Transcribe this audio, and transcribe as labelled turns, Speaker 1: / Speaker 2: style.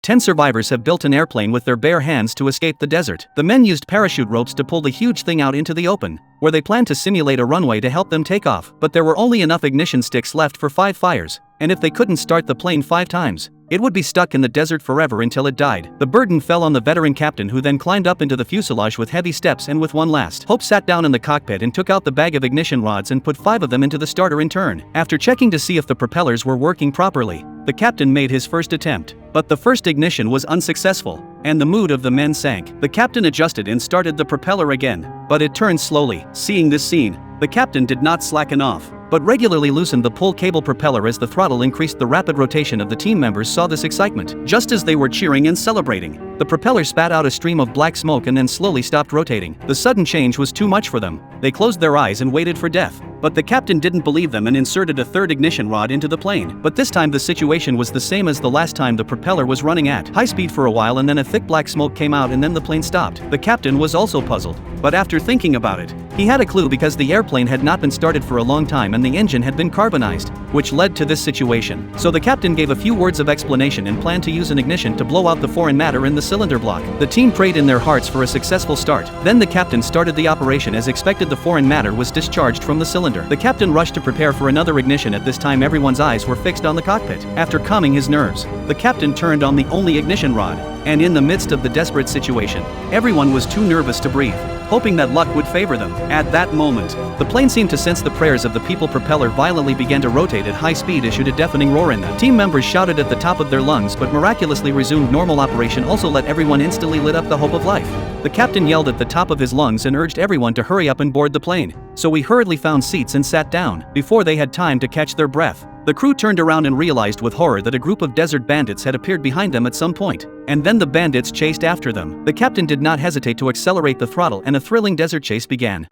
Speaker 1: 10 survivors have built an airplane with their bare hands to escape the desert. The men used parachute ropes to pull the huge thing out into the open, where they planned to simulate a runway to help them take off. But there were only enough ignition sticks left for 5 fires, and if they couldn't start the plane 5 times, it would be stuck in the desert forever until it died. The burden fell on the veteran captain, who then climbed up into the fuselage with heavy steps and with one last hope sat down in the cockpit and took out the bag of ignition rods and put 5 of them into the starter in turn. After checking to see if the propellers were working properly, the captain made his first attempt. But the first ignition was unsuccessful, and the mood of the men sank. The captain adjusted and started the propeller again, but it turned slowly. Seeing this scene, the captain did not slacken off, but regularly loosened the pull cable propeller as the throttle increased. The rapid rotation of the team members saw this excitement. Just as they were cheering and celebrating, the propeller spat out a stream of black smoke and then slowly stopped rotating. The sudden change was too much for them. They closed their eyes and waited for death. But the captain didn't believe them and inserted a third ignition rod into the plane. But this time the situation was the same as the last time. The propeller was running at high speed for a while, and then a thick black smoke came out and then the plane stopped. The captain was also puzzled, but after thinking about it, he had a clue, because the airplane had not been started for a long time and the engine had been carbonized, which led to this situation. So the captain gave a few words of explanation and planned to use an ignition to blow out the foreign matter in the cylinder block. The team prayed in their hearts for a successful start. Then the captain started the operation. As expected, the foreign matter was discharged from the cylinder. The captain rushed to prepare for another ignition. At this time everyone's eyes were fixed on the cockpit. After calming his nerves, the captain turned on the only ignition rod, and in the midst of the desperate situation, everyone was too nervous to breathe, hoping that luck would favor them. At that moment, the plane seemed to sense the prayers of the people. Propeller violently began to rotate at high speed, issued a deafening roar, and the team members shouted at the top of their lungs, but miraculously resumed normal operation. Also let everyone instantly lit up the hope of life. The captain yelled at the top of his lungs and urged everyone to hurry up and board the plane. So we hurriedly found seats and sat down. Before they had time to catch their breath, the crew turned around and realized with horror that a group of desert bandits had appeared behind them at some point, and then the bandits chased after them. The captain did not hesitate to accelerate the throttle, and a thrilling desert chase began.